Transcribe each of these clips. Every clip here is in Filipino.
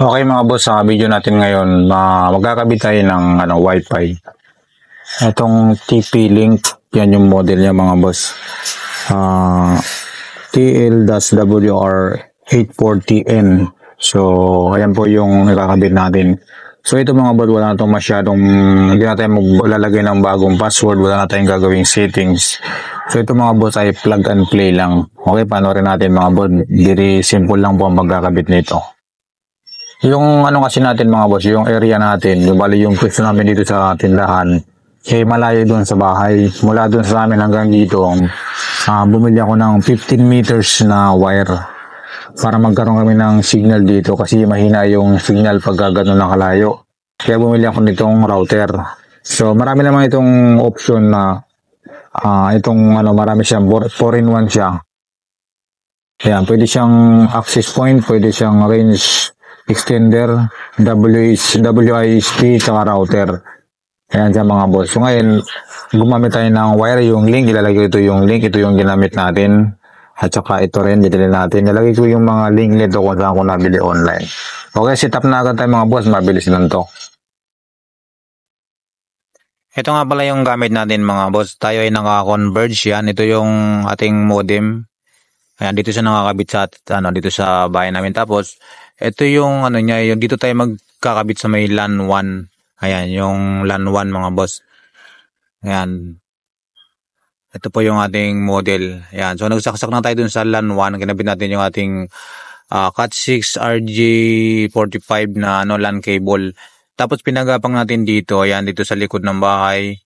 Okay mga boss, sa video natin ngayon, magkakabit tayo ng Wi-Fi. Itong TP-Link, yan yung model niya mga boss. TL-WR840N. So, ayan po yung nakakabit natin. So, ito mga boss, wala na itong masyadong, hindi na tayo maglalagay ng bagong password, wala na tayong gagawing settings. So, ito mga boss ay plug and play lang. Okay, panoorin natin mga boss. Very simple lang po ang magkakabit nito. Yung kasi natin mga boss, yung area natin, yung bali yung pwesto namin dito sa tindahan, malayo doon sa bahay. Mula doon sa amin hanggang dito, bumili ako ng 15 meters na wire para magkaroon kami ng signal dito kasi mahina yung signal pag gano'n nakalayo. Kaya bumili ako nitong router. So marami naman itong option na marami siyang 4-in-1 siya. Ayan, pwede siyang access point, pwede siyang range extender, WISP, tsaka router. Ayan siya mga boss. So ngayon, gumamit tayo ng wire, yung link, ilalagay ito yung link, ito yung ginamit natin. At saka ito rin, dito natin. Ilalagay ko yung mga link nito kung saan ko nabili online. Okay, set up na agad tayo mga boss, mabilis lang to. Ito nga pala yung gamit natin mga boss. Tayo ay naka-converge yan. Ito yung ating modem. Ayan, dito siya nakakabit sa dito sa bahay namin. Tapos ito yung niya, yung dito tayo magkakabit sa may LAN 1. Ayan, yung LAN 1 mga boss. Ayan. Ito po yung ating model. Ayan, so nagsaksak na tayo dun sa LAN 1. Kinabit natin yung ating Cat6 RJ45 na LAN cable. Tapos pinagapang natin dito, ayan, dito sa likod ng bahay.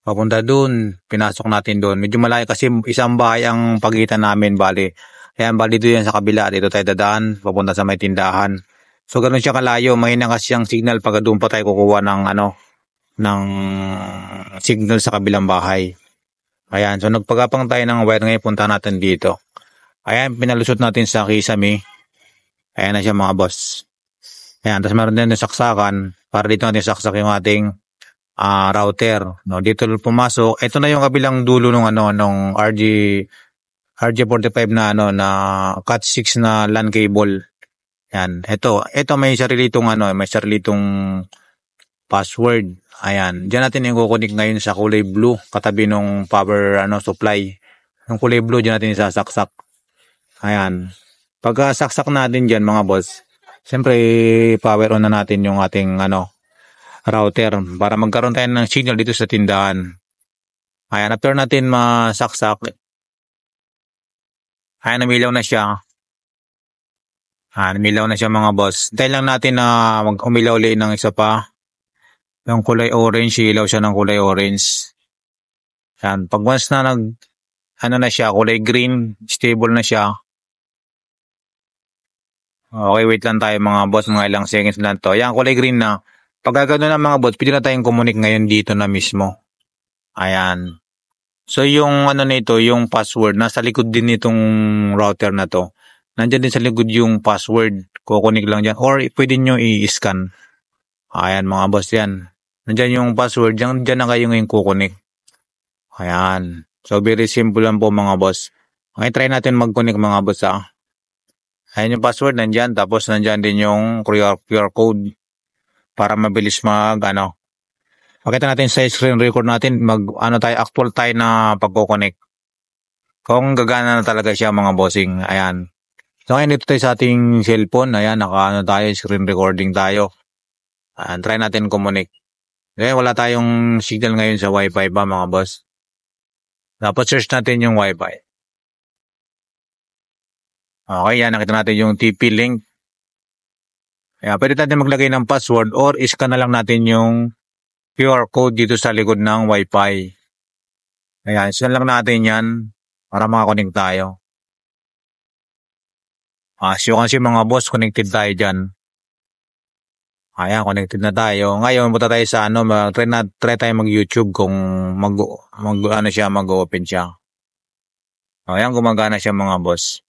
Papunta dun, pinasok natin dun. Medyo malayo kasi isang bahay ang pagitan namin, bali. Ayan, bali dito yan sa kabila. Dito tayo dadaan, papunta sa may tindahan. So, ganun siya kalayo. Mahina kasi ang signal pag doon pa tayo kukuha ng signal sa kabilang bahay. Ayan, so nagpagapang tayo ng wire ngayon, punta natin dito. Ayan, pinalusot natin sa kisame. Ayan na siya mga boss. Ayan, tapos meron din yung saksakan. Para dito natin saksak yung ating router. No, dito pumasok. Ito na yung kabilang dulo nung RJ45 na na Cat6 na LAN cable. Yan. Ito may sarilitong password. Ayan. Diyan natin i-connect ngayon sa kulay blue katabi nung power supply. Yung kulay blue diyan natin isasaksak. Ayan. Pagka saksak natin diyan mga boss, siyempre power on na natin yung ating router para magkaroon tayo ng signal dito sa tindahan. Ayan, after natin masaksak, ayan, namilaw na siya. Namilaw na siya mga boss. Dahil lang natin na umilaw ulit ng isa pa. Yung kulay orange, ilaw siya ng kulay orange. Ayan, pag once na na siya, kulay green, stable na siya. Okay, wait lang tayo mga boss, mga ilang seconds lang to. Ayan, kulay green na. Pag gano'n na mga boss, pwede na tayong kumunik ngayon dito na mismo. Ayan. So yung nito, yung password, nasa likod din nitong router na to. Nandiyan din sa likod yung password. Kukunik lang dyan. Or pwede nyo i-scan. Ayan mga boss yan. Nandiyan yung password. Diyan na kayo ngayon kukunik. Ayan. So very simple lang po mga boss. Okay, try natin mag-connect mga boss Ayan yung password, nandiyan. Tapos nandiyan din yung QR code. Para mabilis pakita natin sa screen record natin, actual tayo na pagko-connect. Kung gagana na talaga siya mga bossing. Ayan. So ngayon dito tayo sa ating cellphone. Ayan, tayo, screen recording tayo. Ayan, try natin connect. Ngayon wala tayong signal ngayon sa Wi-Fi ba mga boss. Dapat search natin yung Wi-Fi. Okay, yan, nakita natin yung TP-Link. Ayan, pwede natin maglagay ng password or scan na lang natin yung QR code dito sa likod ng Wi-Fi. Ayan, scan lang natin yan para makakonect tayo. So kasi mga boss, connected tayo dyan. Ayan, connected na tayo. Ngayon, punta tayo sa try tayo mag-YouTube kung mag-open siya. Ayan, gumagana siya mga boss.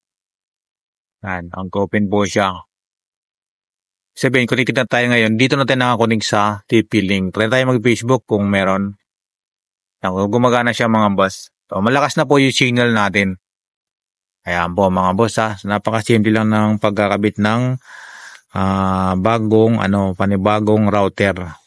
Ayan, ang-open po siya. Sabihin, connected na tayo ngayon. Dito na tayo nakakonig sa TP-Link. Try tayo mag-Facebook kung meron. Gumagana siya mga boss. So, malakas na po yung signal natin. Ayan po mga boss So, napakasimple lang ng pagkakabit ng bagong panibagong router.